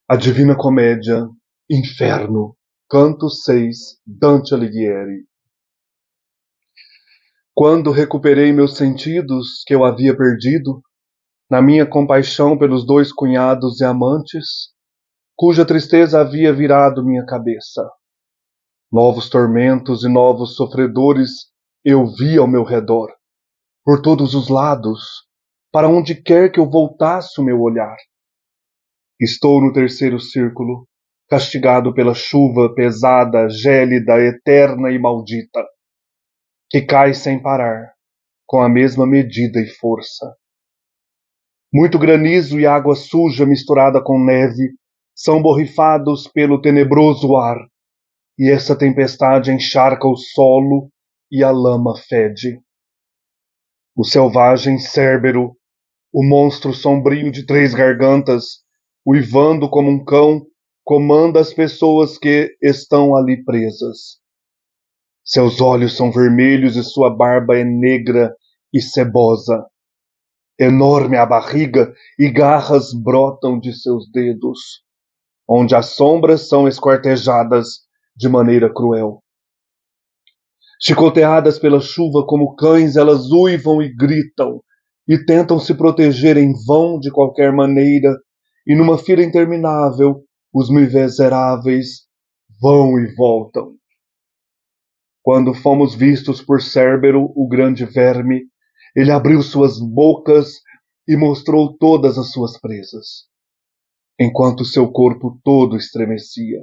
A Divina Comédia, Inferno, Canto 6, Dante Alighieri. Quando recuperei meus sentidos que eu havia perdido, na minha compaixão pelos dois cunhados e amantes, cuja tristeza havia virado minha cabeça. Novos tormentos e novos sofredores eu vi ao meu redor, por todos os lados, para onde quer que eu voltasse o meu olhar. Estou no terceiro círculo, castigado pela chuva pesada, gélida, eterna e maldita, que cai sem parar, com a mesma medida e força. Muito granizo e água suja misturada com neve são borrifados pelo tenebroso ar, e essa tempestade encharca o solo e a lama fede. O selvagem Cérbero, o monstro sombrio de 3 gargantas, uivando como um cão, comanda as pessoas que estão ali presas. Seus olhos são vermelhos e sua barba é negra e cebosa. Enorme a barriga e garras brotam de seus dedos, onde as sombras são esquartejadas de maneira cruel. Chicoteadas pela chuva como cães, elas uivam e gritam, e tentam se proteger em vão de qualquer maneira, e numa fila interminável, os miseráveis vão e voltam. Quando fomos vistos por Cérbero, o grande verme, ele abriu suas bocas e mostrou todas as suas presas, enquanto seu corpo todo estremecia.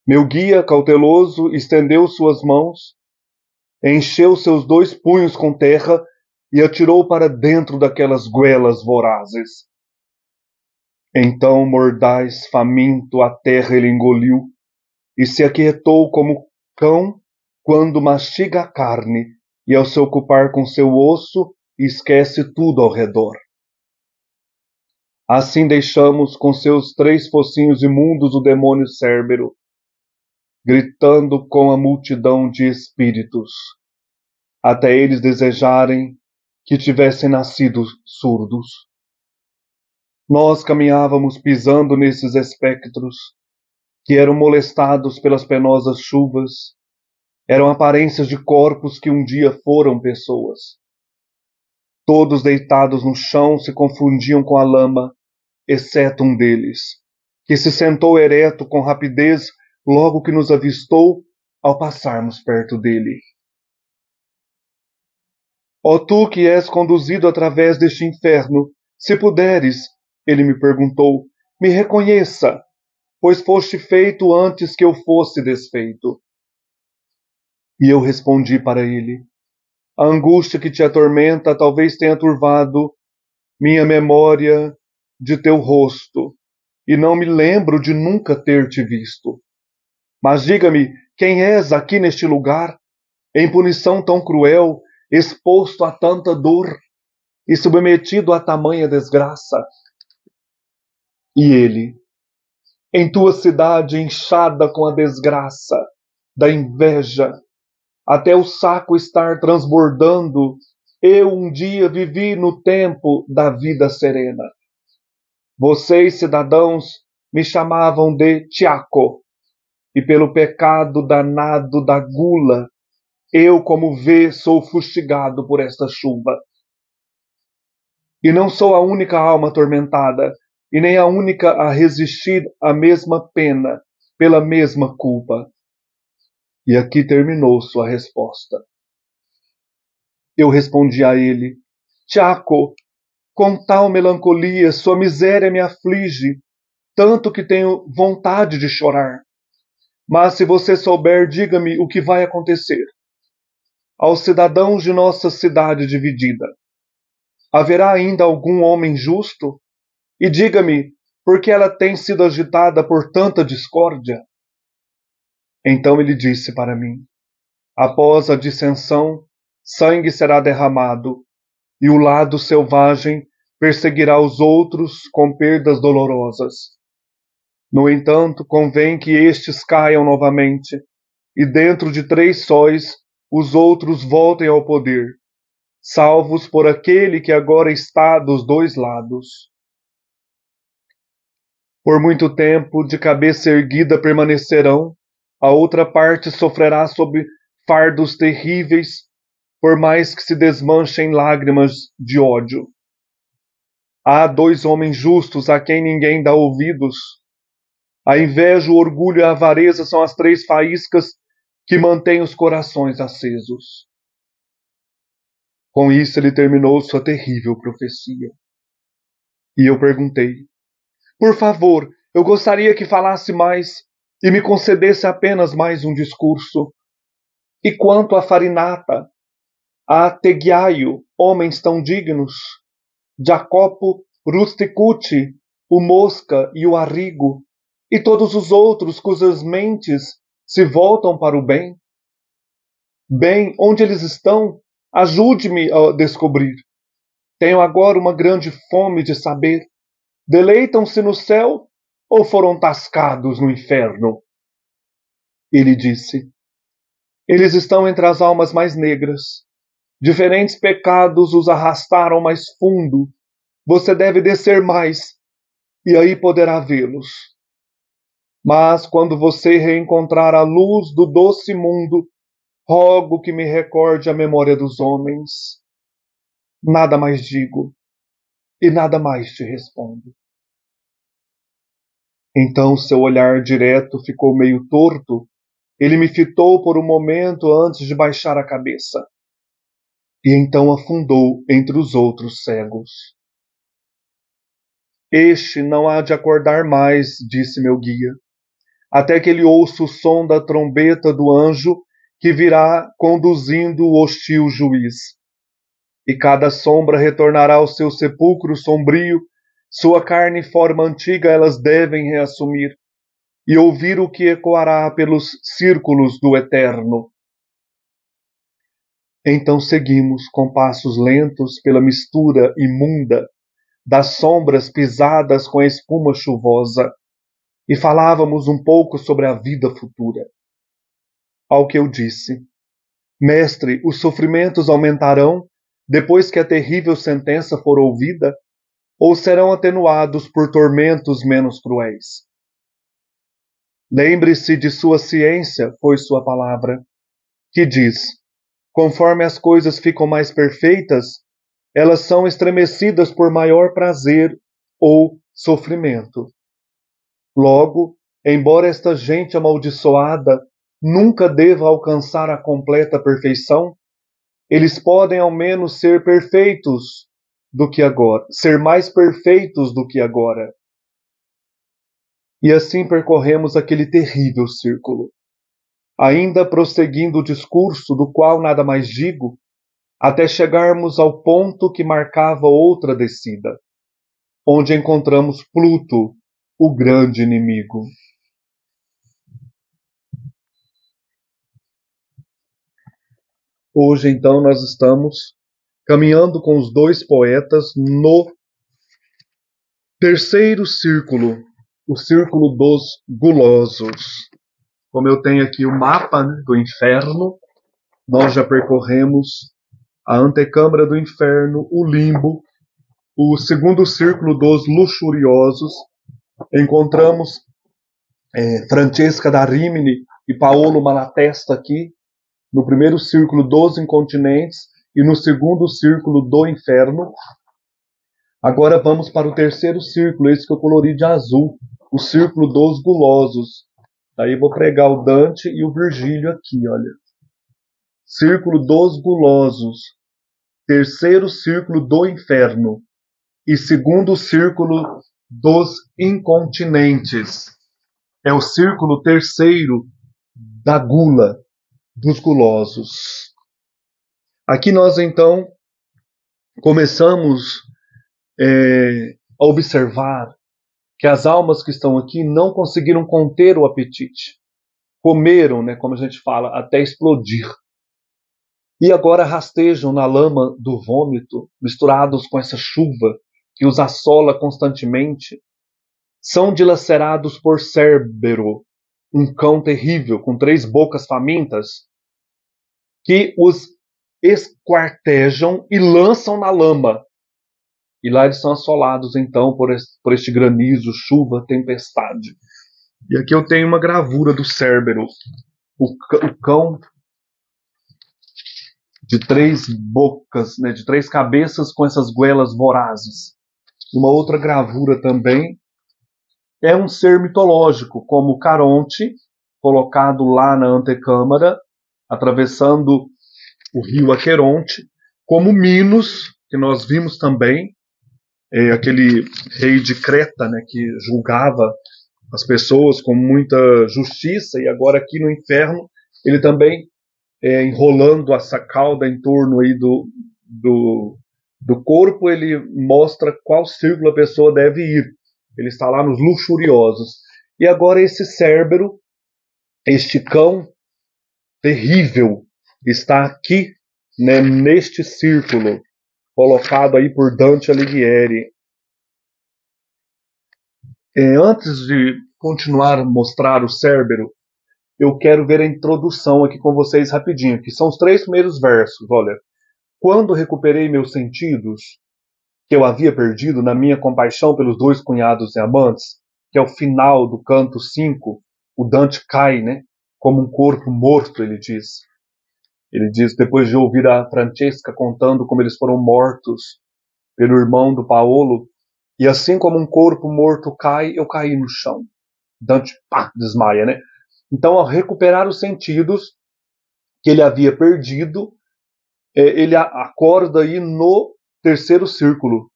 Meu guia, cauteloso, estendeu suas mãos, encheu seus 2 punhos com terra e atirou para dentro daquelas goelas vorazes. Então, mordaz, faminto, a terra ele engoliu e se aquietou como cão quando mastiga a carne e, ao se ocupar com seu osso, esquece tudo ao redor. Assim deixamos com seus 3 focinhos imundos o demônio Cérbero, gritando com a multidão de espíritos, até eles desejarem que tivessem nascido surdos. Nós caminhávamos pisando nesses espectros, que eram molestados pelas penosas chuvas, eram aparências de corpos que um dia foram pessoas. Todos deitados no chão se confundiam com a lama, exceto um deles, que se sentou ereto com rapidez logo que nos avistou ao passarmos perto dele. Ó tu que és conduzido através deste inferno, se puderes, ele me perguntou, me reconheça, pois foste feito antes que eu fosse desfeito. E eu respondi para ele, a angústia que te atormenta talvez tenha turvado minha memória de teu rosto, e não me lembro de nunca ter te visto. Mas diga-me, quem és aqui neste lugar, em punição tão cruel, exposto a tanta dor e submetido a tamanha desgraça? E ele, em tua cidade inchada com a desgraça, da inveja, até o saco estar transbordando, eu um dia vivi no tempo da vida serena. Vocês, cidadãos, me chamavam de Tiaco, e pelo pecado danado da gula, eu, como vê, sou fustigado por esta chuva. E não sou a única alma atormentada, e nem a única a resistir à mesma pena, pela mesma culpa. E aqui terminou sua resposta. Eu respondi a ele, Tiaco, com tal melancolia, sua miséria me aflige, tanto que tenho vontade de chorar. Mas se você souber, diga-me o que vai acontecer. Aos cidadãos de nossa cidade dividida, haverá ainda algum homem justo? E diga-me, por que ela tem sido agitada por tanta discórdia? Então ele disse para mim, após a dissensão, sangue será derramado, e o lado selvagem perseguirá os outros com perdas dolorosas. No entanto, convém que estes caiam novamente, e dentro de 3 sóis os outros voltem ao poder, salvos por aquele que agora está dos 2 lados. Por muito tempo, de cabeça erguida permanecerão, a outra parte sofrerá sob fardos terríveis, por mais que se desmanchem lágrimas de ódio. Há dois homens justos a quem ninguém dá ouvidos. A inveja, o orgulho e a avareza são as três faíscas que mantêm os corações acesos. Com isso ele terminou sua terrível profecia. E eu perguntei: por favor, eu gostaria que falasse mais e me concedesse apenas mais um discurso. E quanto a Farinata, a Tegiaio, homens tão dignos, Jacopo Rusticucci, o Mosca e o Arrigo, e todos os outros cujas mentes se voltam para o bem? Bem, onde eles estão? Ajude-me a descobrir. Tenho agora uma grande fome de saber. Deleitam-se no céu ou foram tascados no inferno? Ele disse: eles estão entre as almas mais negras. Diferentes pecados os arrastaram mais fundo. Você deve descer mais, e aí poderá vê-los. Mas quando você reencontrar a luz do doce mundo, rogo que me recorde a memória dos homens. Nada mais digo, e nada mais te respondo. Então seu olhar direto ficou meio torto. Ele me fitou por um momento antes de baixar a cabeça. E então afundou entre os outros cegos. Este não há de acordar mais, disse meu guia, até que ele ouça o som da trombeta do anjo que virá conduzindo o hostil juiz. E cada sombra retornará ao seu sepulcro sombrio, sua carne e forma antiga elas devem reassumir, e ouvir o que ecoará pelos círculos do eterno. Então seguimos com passos lentos pela mistura imunda das sombras pisadas com a espuma chuvosa, e falávamos um pouco sobre a vida futura. Ao que eu disse: mestre, os sofrimentos aumentarão depois que a terrível sentença for ouvida, ou serão atenuados por tormentos menos cruéis? Lembre-se de sua ciência, foi sua palavra, que diz: conforme as coisas ficam mais perfeitas, elas são estremecidas por maior prazer ou sofrimento. Logo, embora esta gente amaldiçoada nunca deva alcançar a completa perfeição, eles podem ao menos ser perfeitos do que agora, ser mais perfeitos do que agora. E assim percorremos aquele terrível círculo, ainda prosseguindo o discurso do qual nada mais digo, até chegarmos ao ponto que marcava outra descida, onde encontramos Pluto, o grande inimigo. Hoje, então, nós estamos caminhando com os dois poetas no terceiro círculo, o círculo dos gulosos. Como eu tenho aqui o mapa, né, do inferno, nós já percorremos a antecâmara do inferno, o limbo, o segundo círculo dos luxuriosos. Encontramos Francesca da Rimini e Paolo Malatesta aqui, no primeiro círculo dos incontinentes e no segundo círculo do inferno. Agora vamos para o terceiro círculo, esse que eu colori de azul, o círculo dos gulosos. Aí vou pregar o Dante e o Virgílio aqui, olha. Círculo dos gulosos, terceiro círculo do inferno e segundo círculo dos incontinentes. É o círculo terceiro da gula, dos gulosos. Aqui nós então começamos a observar que as almas que estão aqui não conseguiram conter o apetite. Comeram, né, como a gente fala, até explodir. E agora rastejam na lama do vômito, misturados com essa chuva que os assola constantemente. São dilacerados por Cérbero, um cão terrível com 3 bocas famintas, que os esquartejam e lançam na lama. E lá eles são assolados, então, por este granizo, chuva, tempestade. E aqui eu tenho uma gravura do Cérbero, o cão de 3 bocas, né, de 3 cabeças com essas goelas vorazes. Uma outra gravura também é um ser mitológico, como Caronte, colocado lá na antecâmara, atravessando o rio Aqueronte, como Minos, que nós vimos também, aquele rei de Creta, né, que julgava as pessoas com muita justiça, e agora aqui no inferno ele também enrolando essa cauda em torno aí do corpo, ele mostra qual círculo a pessoa deve ir. Ele está lá nos luxuriosos. E agora esse Cérbero, este cão terrível, está aqui, né, neste círculo, colocado aí por Dante Alighieri. Antes de continuar a mostrar o Cérbero, eu quero ver a introdução aqui com vocês rapidinho, que são os 3 primeiros versos. Olha, quando recuperei meus sentidos, que eu havia perdido na minha compaixão pelos 2 cunhados e amantes, que é o final do canto 5, o Dante cai, né, como um corpo morto, ele diz. Ele diz, depois de ouvir a Francesca contando como eles foram mortos pelo irmão do Paolo, e assim como um corpo morto cai, eu caí no chão. Dante, pá, desmaia, né? Então, ao recuperar os sentidos que ele havia perdido, ele acorda aí no terceiro círculo.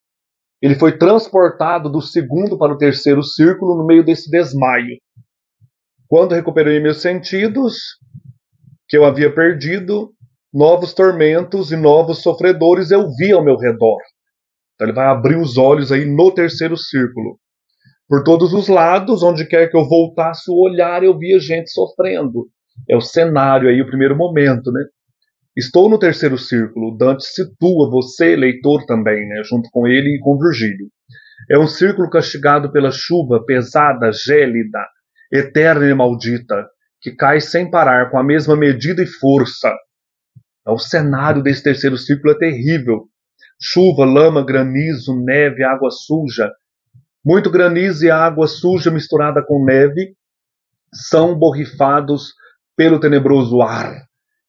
Ele foi transportado do segundo para o terceiro círculo no meio desse desmaio. Quando recuperei meus sentidos, que eu havia perdido, novos tormentos e novos sofredores eu vi ao meu redor. Então ele vai abrir os olhos aí no terceiro círculo. Por todos os lados, onde quer que eu voltasse o olhar, eu via gente sofrendo. É o cenário aí, o primeiro momento, né? Estou no terceiro círculo. Dante situa você, leitor, também, né? Junto com ele e com Virgílio. É um círculo castigado pela chuva pesada, gélida, eterna e maldita, que cai sem parar, com a mesma medida e força. O cenário desse terceiro círculo é terrível. Chuva, lama, granizo, neve, água suja. Muito granizo e água suja misturada com neve são borrifados pelo tenebroso ar.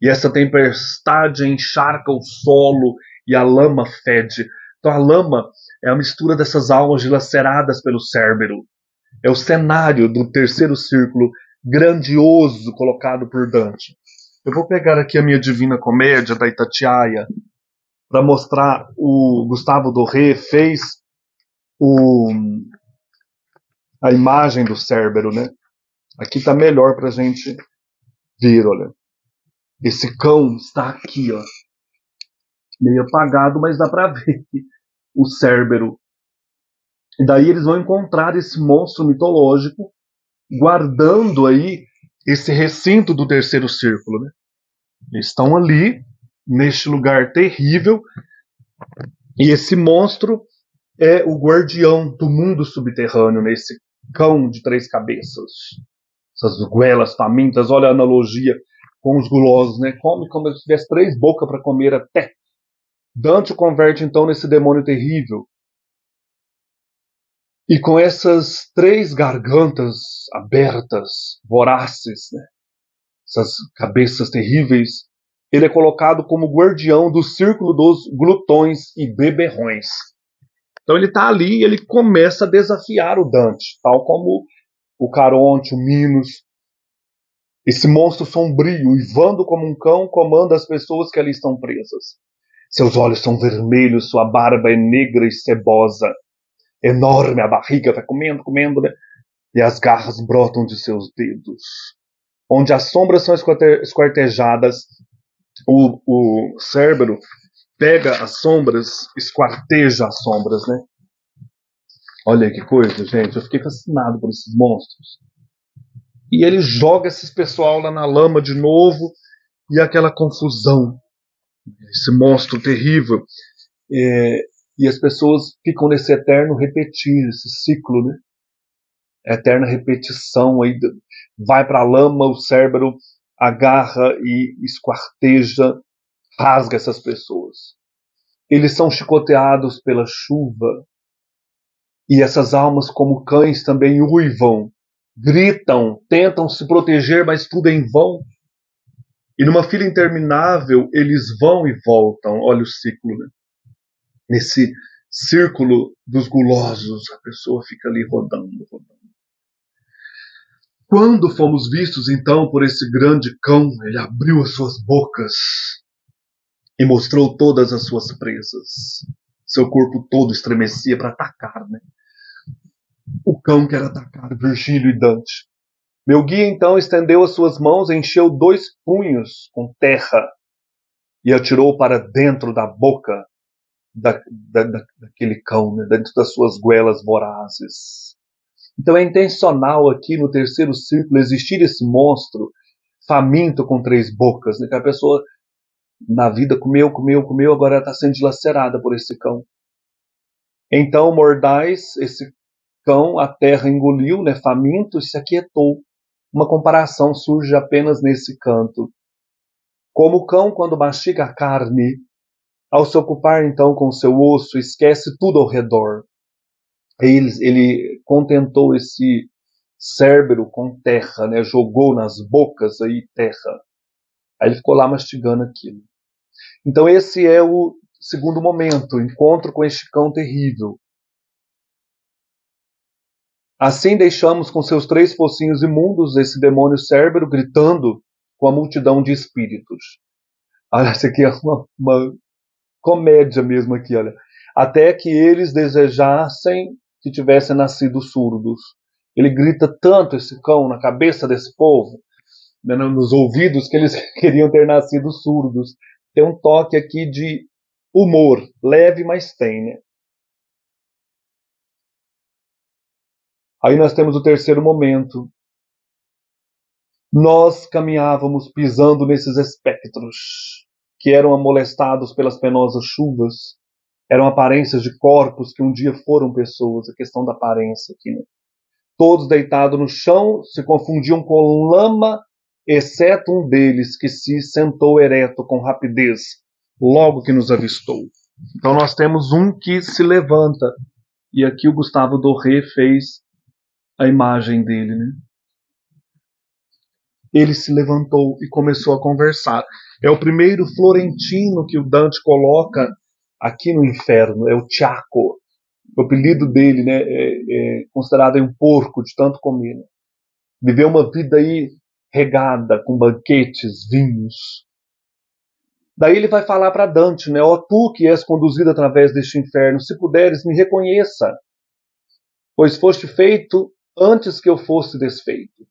E essa tempestade encharca o solo e a lama fede. Então a lama é a mistura dessas almas dilaceradas pelo Cérbero. É o cenário do terceiro círculo grandioso colocado por Dante. Eu vou pegar aqui a minha Divina Comédia da Itatiaia para mostrar. O Gustavo Doré fez a imagem do Cérbero, né? Aqui está melhor para a gente ver, olha. Esse cão está aqui, ó, meio apagado, mas dá para ver o Cérbero. E daí eles vão encontrar esse monstro mitológico guardando aí esse recinto do terceiro círculo, né? Eles estão ali, neste lugar terrível, e esse monstro é o guardião do mundo subterrâneo, nesse cão de 3 cabeças. Essas goelas famintas, olha a analogia com os gulosos, né? Come como se tivesse 3 bocas para comer até. Dante o converte então nesse demônio terrível. E com essas 3 gargantas abertas, vorazes, né? Essas cabeças terríveis, ele é colocado como guardião do círculo dos glutões e beberrões. Então ele está ali e ele começa a desafiar o Dante, tal como o Caronte, o Minos. Esse monstro sombrio, uivando como um cão, comanda as pessoas que ali estão presas. Seus olhos são vermelhos, sua barba é negra e cebosa. Enorme a barriga, vai comendo, comendo, né? E as garras brotam de seus dedos. Onde as sombras são esquartejadas, o Cérbero pega as sombras, esquarteja as sombras, né? Olha que coisa, gente. Eu fiquei fascinado por esses monstros. E ele joga esses pessoal lá na lama de novo, e aquela confusão. Esse monstro terrível. E as pessoas ficam nesse eterno repetir, esse ciclo, né? Eterna repetição. Aí vai para a lama, o Cérbero agarra e esquarteja, rasga essas pessoas. eles são chicoteados pela chuva, e essas almas, como cães, também uivam, gritam, tentam se proteger, mas tudo é em vão. E numa fila interminável, eles vão e voltam. Olha o ciclo, né? Nesse círculo dos gulosos, a pessoa fica ali rodando, rodando. Quando fomos vistos, então, por esse grande cão, ele abriu as suas bocas e mostrou todas as suas presas. Seu corpo todo estremecia para atacar, né? O cão quer atacar Virgílio e Dante. Meu guia, então, estendeu as suas mãos, encheu 2 punhos com terra e atirou para dentro da boca daquele cão, né? Dentro das suas goelas vorazes. Então é intencional aqui no terceiro círculo existir esse monstro faminto com 3 bocas, né? Que a pessoa na vida comeu, comeu, comeu, agora está sendo dilacerada por esse cão. Então mordaz, esse cão, a terra engoliu, né? Faminto, e se aquietou. Uma comparação surge apenas nesse canto. Como o cão, quando mastiga a carne, ao se ocupar então com o seu osso, esquece tudo ao redor. Ele contentou esse cérebro com terra, né? Jogou nas bocas aí terra. Aí ele ficou lá mastigando aquilo. Então esse é o segundo momento, o encontro com este cão terrível. Assim deixamos com seus 3 focinhos imundos esse demônio cérebro gritando com a multidão de espíritos. Olha, isso aqui é uma comédia mesmo aqui, olha. Até que eles desejassem que tivessem nascido surdos. Ele grita tanto, esse cão, na cabeça desse povo, né, nos ouvidos, que eles queriam ter nascido surdos. Tem um toque aqui de humor, leve, mas tem, né? Aí nós temos o terceiro momento. Nós caminhávamos pisando nesses espectros, que eram amolestados pelas penosas chuvas. Eram aparências de corpos que um dia foram pessoas, a questão da aparência aqui, né? Todos deitados no chão, se confundiam com lama, exceto um deles, que se sentou ereto com rapidez, logo que nos avistou. Então nós temos um que se levanta, e aqui o Gustavo Doré fez a imagem dele, né? Ele se levantou e começou a conversar. É o primeiro florentino que o Dante coloca aqui no inferno, é o Tiaco. O apelido dele, né, é considerado um porco de tanto comer. Né? Viveu uma vida aí regada com banquetes, vinhos. Daí ele vai falar para Dante, né, ó tu que és conduzido através deste inferno, se puderes me reconheça, pois foste feito antes que eu fosse desfeito.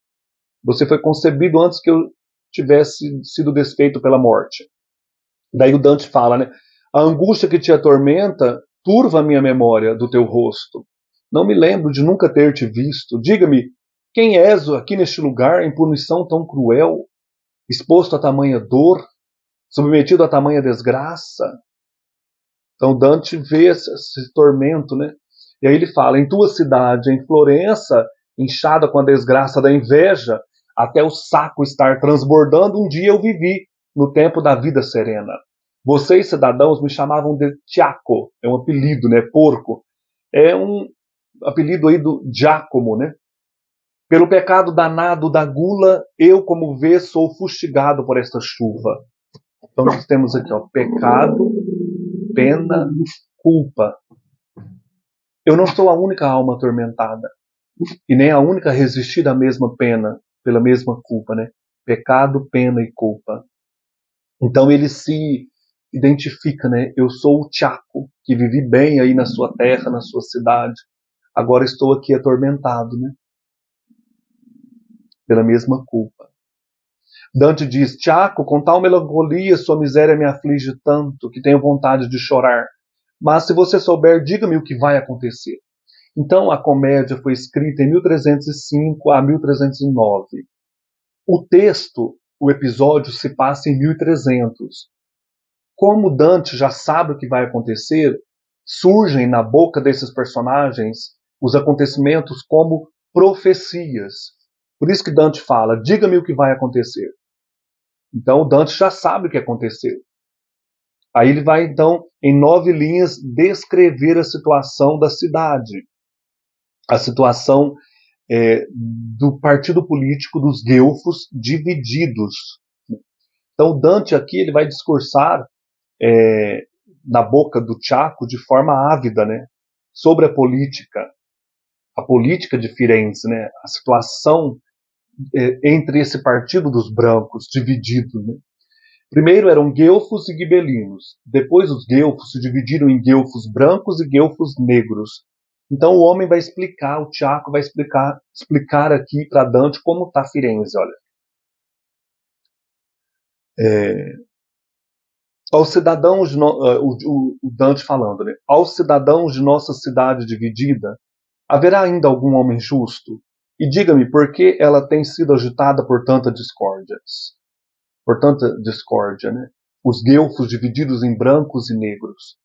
Você foi concebido antes que eu tivesse sido desfeito pela morte. Daí o Dante fala, né, a angústia que te atormenta turva a minha memória do teu rosto. Não me lembro de nunca ter te visto. Diga-me, quem és aqui neste lugar em punição tão cruel, exposto a tamanha dor, submetido a tamanha desgraça? Então Dante vê esse tormento, né? E aí ele fala, em tua cidade, em Florença, inchada com a desgraça da inveja, até o saco estar transbordando, um dia eu vivi no tempo da vida serena. Vocês, cidadãos, me chamavam de Tiaco, é um apelido, né? Porco. É um apelido aí do Giacomo, né? Pelo pecado danado da gula, eu, como vê, sou fustigado por esta chuva. Então nós temos aqui, ó, pecado, pena, culpa. Eu não sou a única alma atormentada, e nem a única a resistir à mesma pena, pela mesma culpa, né? Pecado, pena e culpa. Então ele se identifica, né? Eu sou o Tiaco, que vivi bem aí na sua terra, na sua cidade. Agora estou aqui atormentado, né? Pela mesma culpa. Dante diz, Tiaco, com tal melancolia sua miséria me aflige tanto que tenho vontade de chorar. Mas se você souber, diga-me o que vai acontecer. Então a comédia foi escrita em 1305 a 1309. O texto, o episódio, se passa em 1300. Como Dante já sabe o que vai acontecer, surgem na boca desses personagens os acontecimentos como profecias. Por isso que Dante fala, diga-me o que vai acontecer. Então Dante já sabe o que aconteceu. Aí ele vai, então, em 9 linhas, descrever a situação da cidade, a situação do partido político dos guelfos divididos. Então, Dante aqui ele vai discursar na boca do Tiago de forma ávida, né, sobre a política de Firenze, né, a situação entre esse partido dos brancos dividido, né. Primeiro eram guelfos e gibelinos. Depois os guelfos se dividiram em guelfos brancos e guelfos negros. Então o homem vai explicar, o Tiago vai explicar aqui para Dante como está Firenze. Olha, aos cidadãos de o Dante falando, né? Aos cidadãos de nossa cidade dividida, haverá ainda algum homem justo? E diga-me por que ela tem sido agitada por tanta discórdia, né? Os guelfos divididos em brancos e negros.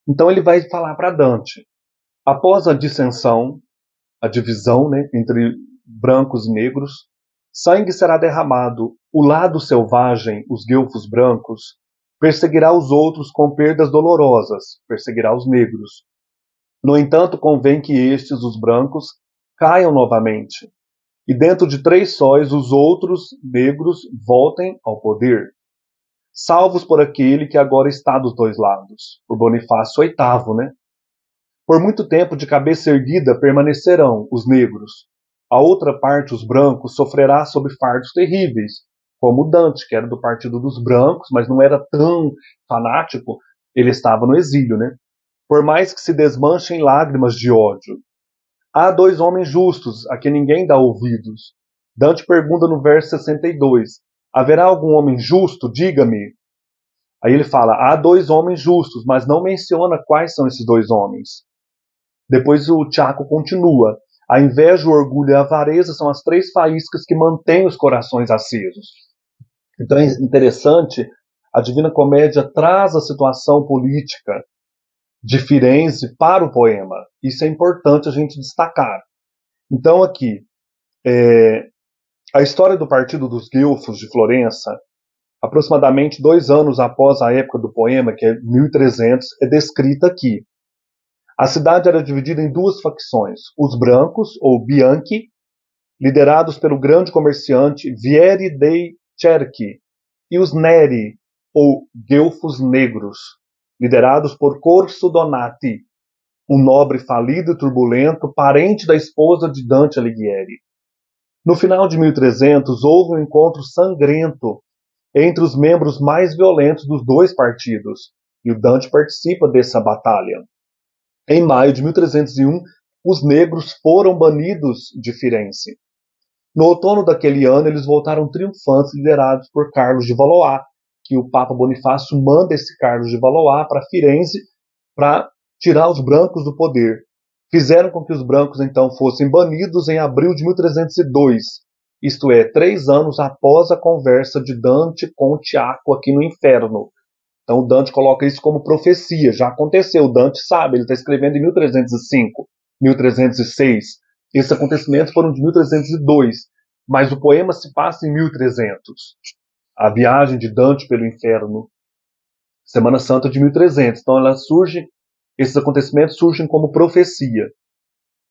Então ele vai falar para Dante, após a dissensão, a divisão, né, entre brancos e negros, sangue será derramado, o lado selvagem, os guelfos brancos, perseguirá os outros com perdas dolorosas, perseguirá os negros. No entanto, convém que estes, os brancos, caiam novamente, e dentro de 3 sóis os outros negros voltem ao poder, salvos por aquele que agora está dos 2 lados, por Bonifácio VIII, né? Por muito tempo de cabeça erguida permanecerão os negros. A outra parte, os brancos, sofrerá sob fardos terríveis, como Dante, que era do partido dos brancos, mas não era tão fanático, ele estava no exílio, né? Por mais que se desmanchem lágrimas de ódio. Há 2 homens justos, a quem ninguém dá ouvidos. Dante pergunta no verso 62, haverá algum homem justo? Diga-me. Aí ele fala, há 2 homens justos, mas não menciona quais são esses 2 homens. Depois o Tiago continua. A inveja, o orgulho e a avareza são as 3 faíscas que mantêm os corações acesos. Então é interessante, a Divina Comédia traz a situação política de Firenze para o poema. Isso é importante a gente destacar. Então aqui, a história do Partido dos Guelfos de Florença, aproximadamente 2 anos após a época do poema, que é 1300, é descrita aqui. A cidade era dividida em 2 facções, os brancos, ou Bianchi, liderados pelo grande comerciante Vieri dei Cerchi, e os Neri, ou guelfos negros, liderados por Corso Donati, um nobre falido e turbulento, parente da esposa de Dante Alighieri. No final de 1300, houve um encontro sangrento entre os membros mais violentos dos 2 partidos, e o Dante participa dessa batalha. Em maio de 1301, os negros foram banidos de Firenze. No outono daquele ano, eles voltaram triunfantes, liderados por Carlos de Valois, que o Papa Bonifácio manda esse Carlos de Valois para Firenze para tirar os brancos do poder. Fizeram com que os brancos, então, fossem banidos em abril de 1302, isto é, 3 anos após a conversa de Dante com o Tiago aqui no inferno. Então, Dante coloca isso como profecia. Já aconteceu, Dante sabe, ele está escrevendo em 1305, 1306. Esses acontecimentos foram de 1302, mas o poema se passa em 1300. A viagem de Dante pelo inferno, Semana Santa de 1300. Então, esses acontecimentos surgem como profecia.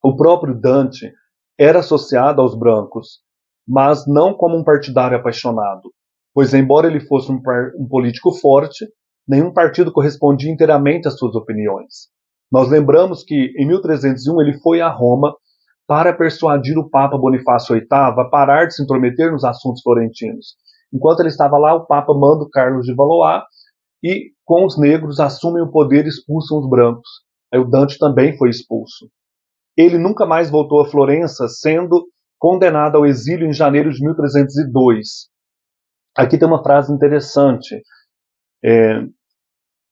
O próprio Dante era associado aos brancos, mas não como um partidário apaixonado, pois, embora ele fosse um político forte, nenhum partido correspondia inteiramente às suas opiniões. Nós lembramos que, em 1301, ele foi a Roma para persuadir o Papa Bonifácio VIII a parar de se intrometer nos assuntos florentinos. Enquanto ele estava lá, o Papa manda o Carlos de Valois e, com os negros, assumem o poder e expulsam os brancos. Aí o Dante também foi expulso. Ele nunca mais voltou a Florença, sendo condenado ao exílio em janeiro de 1302. Aqui tem uma frase interessante,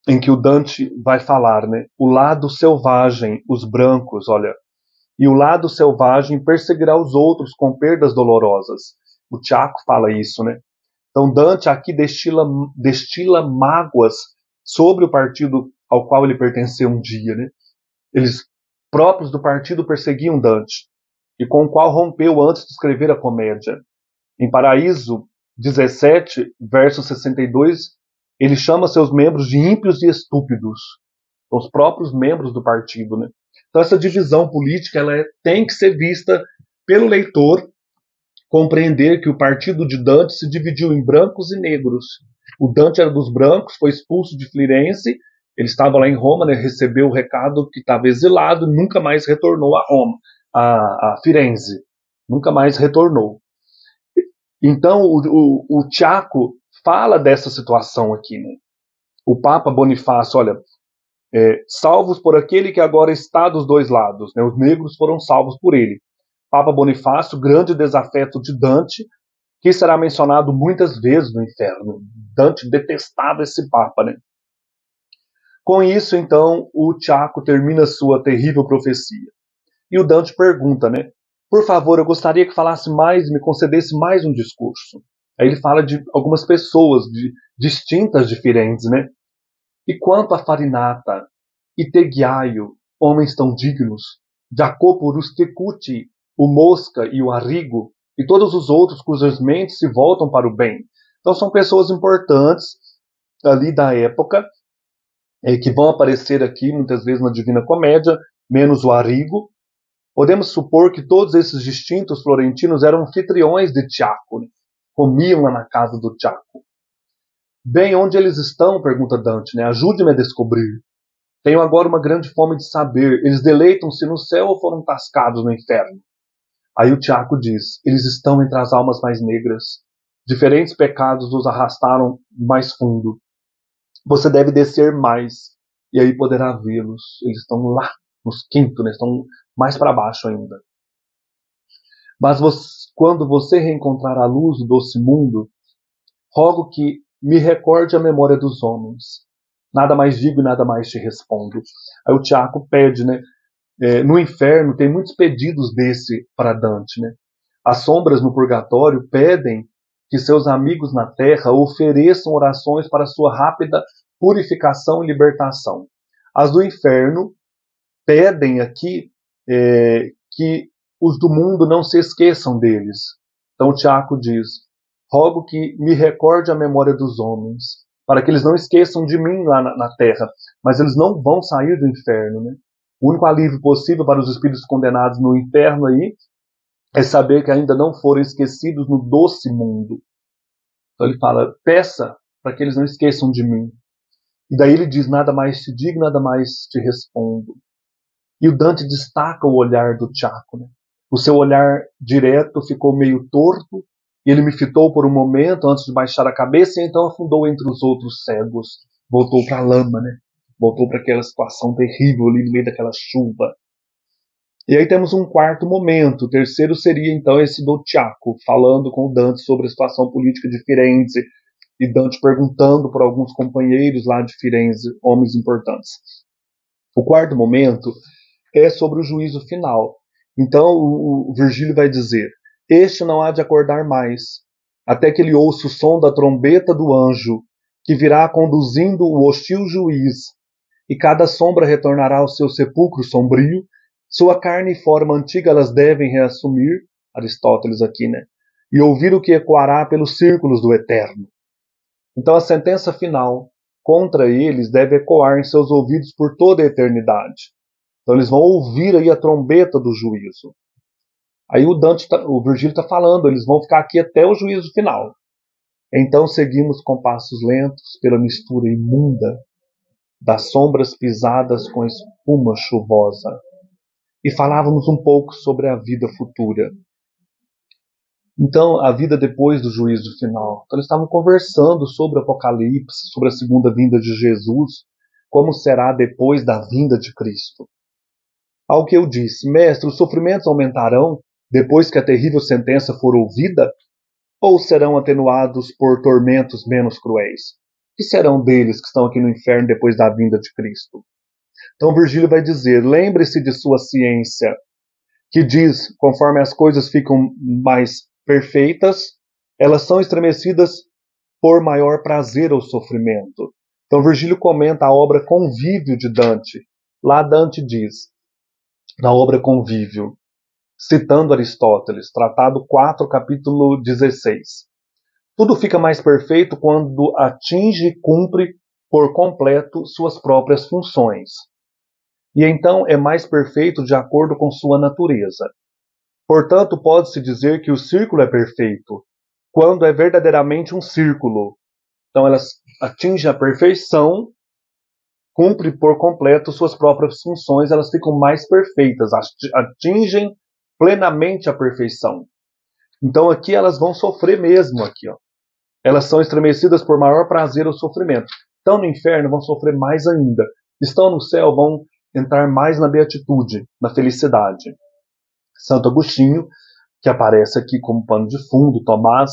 em que o Dante vai falar, né? O lado selvagem, os brancos, olha, e o lado selvagem perseguirá os outros com perdas dolorosas. O Tiago fala isso, né? Então Dante aqui destila mágoas sobre o partido ao qual ele pertenceu um dia, né? Eles próprios do partido perseguiam Dante, e com o qual rompeu antes de escrever a comédia. Em Paraíso 17, verso 62, Ele chama seus membros de ímpios e estúpidos, os próprios membros do partido, né? Então essa divisão política tem que ser vista pelo leitor, compreender que o partido de Dante se dividiu em brancos e negros. O Dante era dos brancos, foi expulso de Firenze, ele estava lá em Roma, né, recebeu o recado que estava exilado e nunca mais retornou a Roma, a Firenze. Nunca mais retornou. Então o Tiago fala dessa situação aqui, né? O Papa Bonifácio, olha, salvos por aquele que agora está dos dois lados, né? Os negros foram salvos por ele. Papa Bonifácio, grande desafeto de Dante, que será mencionado muitas vezes no inferno. Dante detestava esse Papa, né? Com isso, então, o Tiago termina sua terrível profecia. E o Dante pergunta, né? Por favor, eu gostaria que falasse mais, me concedesse mais um discurso. Aí ele fala de algumas pessoas distintas de Firenze, né? E quanto a Farinata e Tegiaio, homens tão dignos, Jacopo Rusticucci, o Mosca e o Arrigo, e todos os outros cujas mentes se voltam para o bem. Então são pessoas importantes ali da época, que vão aparecer aqui muitas vezes na Divina Comédia, menos o Arrigo. Podemos supor que todos esses distintos florentinos eram anfitriões de Tiago, né? Comiam lá na casa do Tiago. Bem, onde eles estão? Pergunta Dante, né? Ajude-me a descobrir. Tenho agora uma grande fome de saber. Eles deleitam-se no céu ou foram tascados no inferno? Aí o Tiago diz, eles estão entre as almas mais negras. Diferentes pecados os arrastaram mais fundo. Você deve descer mais, e aí poderá vê-los. Eles estão lá, nos quintos, né? Estão mais para baixo ainda. Mas quando você reencontrar a luz do doce mundo, rogo que me recorde a memória dos homens. Nada mais digo e nada mais te respondo. Aí o Tiago pede, né? No inferno tem muitos pedidos desse para Dante, né? As sombras no purgatório pedem que seus amigos na terra ofereçam orações para sua rápida purificação e libertação. As do inferno pedem aqui que os do mundo não se esqueçam deles. Então Tiago diz, rogo que me recorde a memória dos homens, para que eles não esqueçam de mim lá na terra, mas eles não vão sair do inferno, né? O único alívio possível para os espíritos condenados no inferno aí é saber que ainda não foram esquecidos no doce mundo. Então ele fala, peça para que eles não esqueçam de mim. E daí ele diz, nada mais te digo, nada mais te respondo. E o Dante destaca o olhar do Tiago, né? O seu olhar direto ficou meio torto, e ele me fitou por um momento antes de baixar a cabeça, e então afundou entre os outros cegos. Voltou para a lama, né? Voltou para aquela situação terrível ali no meio daquela chuva. E aí temos um quarto momento. O terceiro seria então esse do Tiago, falando com Dante sobre a situação política de Firenze, e Dante perguntando por alguns companheiros lá de Firenze, homens importantes. O quarto momento é sobre o juízo final. Então o Virgílio vai dizer, este não há de acordar mais, até que ele ouça o som da trombeta do anjo, que virá conduzindo o hostil juiz, e cada sombra retornará ao seu sepulcro sombrio, sua carne e forma antiga elas devem reassumir, Aristóteles aqui, né? E ouvir o que ecoará pelos círculos do eterno. Então a sentença final contra eles deve ecoar em seus ouvidos por toda a eternidade. Então eles vão ouvir aí a trombeta do juízo. Aí o Virgílio está falando, eles vão ficar aqui até o juízo final. Então seguimos com passos lentos pela mistura imunda das sombras pisadas com espuma chuvosa. E falávamos um pouco sobre a vida futura. Então, a vida depois do juízo final. Então, eles estavam conversando sobre o Apocalipse, sobre a segunda vinda de Jesus, como será depois da vinda de Cristo. Ao que eu disse, mestre, os sofrimentos aumentarão depois que a terrível sentença for ouvida? Ou serão atenuados por tormentos menos cruéis? Que serão deles que estão aqui no inferno depois da vinda de Cristo? Então Virgílio vai dizer, lembre-se de sua ciência, que diz, conforme as coisas ficam mais perfeitas, elas são estremecidas por maior prazer ao sofrimento. Então Virgílio comenta a obra Convívio de Dante. Lá Dante diz, na obra Convívio, citando Aristóteles, tratado 4, capítulo 16. Tudo fica mais perfeito quando atinge e cumpre por completo suas próprias funções. E então é mais perfeito de acordo com sua natureza. Portanto, pode-se dizer que o círculo é perfeito quando é verdadeiramente um círculo. Então, elas atingem a perfeição, cumpre por completo suas próprias funções, elas ficam mais perfeitas, atingem plenamente a perfeição. Então, aqui elas vão sofrer mesmo aqui, ó. Elas são estremecidas por maior prazer ou sofrimento. Estão no inferno, vão sofrer mais ainda. Estão no céu, vão entrar mais na beatitude, na felicidade. Santo Agostinho, que aparece aqui como pano de fundo, Tomás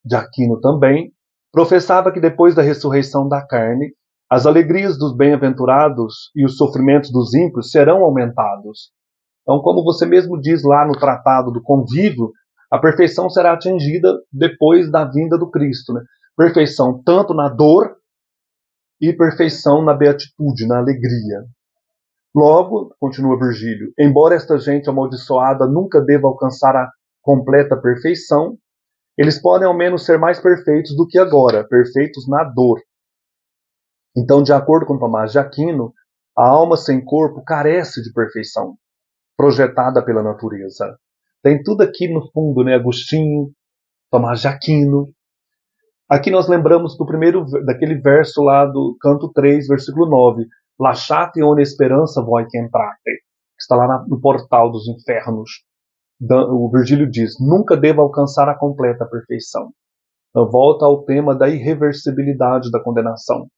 de Aquino também, professava que depois da ressurreição da carne, as alegrias dos bem-aventurados e os sofrimentos dos ímpios serão aumentados. Então, como você mesmo diz lá no Tratado do Convívio, a perfeição será atingida depois da vinda do Cristo, né? Perfeição tanto na dor e perfeição na beatitude, na alegria. Logo, continua Virgílio, embora esta gente amaldiçoada nunca deva alcançar a completa perfeição, eles podem ao menos ser mais perfeitos do que agora, perfeitos na dor. Então, de acordo com Tomás de Aquino, a alma sem corpo carece de perfeição, projetada pela natureza. Tem tudo aqui no fundo, né? Agostinho, Tomás de Aquino. Aqui nós lembramos daquele verso lá do canto 3, versículo 9. Lasciate ogni speranza voi che entrate, que está lá no portal dos infernos. O Virgílio diz, nunca deva alcançar a completa perfeição. Então, volta ao tema da irreversibilidade da condenação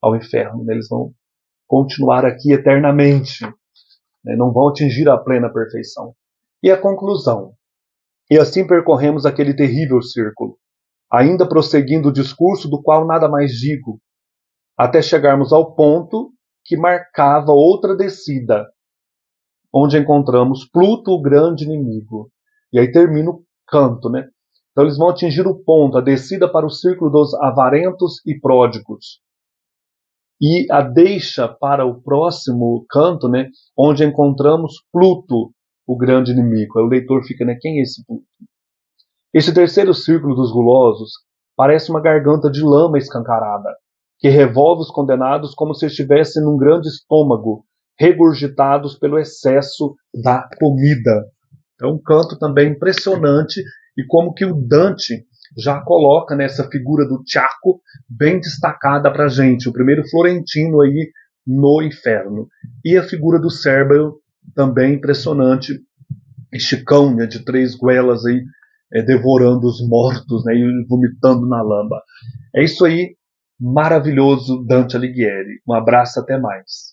ao inferno. Eles vão continuar aqui eternamente, né? Não vão atingir a plena perfeição. E a conclusão. E assim percorremos aquele terrível círculo, ainda prosseguindo o discurso do qual nada mais digo, até chegarmos ao ponto que marcava outra descida, onde encontramos Pluto, o grande inimigo. E aí termina o canto, né? Então eles vão atingir o ponto, a descida para o círculo dos avarentos e pródigos. E a deixa para o próximo canto, né? Onde encontramos Pluto, o grande inimigo. Aí o leitor fica, né? Quem é esse Pluto? Este terceiro círculo dos gulosos parece uma garganta de lama escancarada, que revolve os condenados como se estivessem num grande estômago, regurgitados pelo excesso da comida. É um canto também impressionante e como que o Dante já coloca nessa figura do Tiaco bem destacada para a gente, o primeiro florentino aí no inferno. E a figura do Cérbero também impressionante, este cão, né, de 3 goelas aí, devorando os mortos, né, e vomitando na lama. É isso aí, maravilhoso Dante Alighieri. Um abraço, até mais.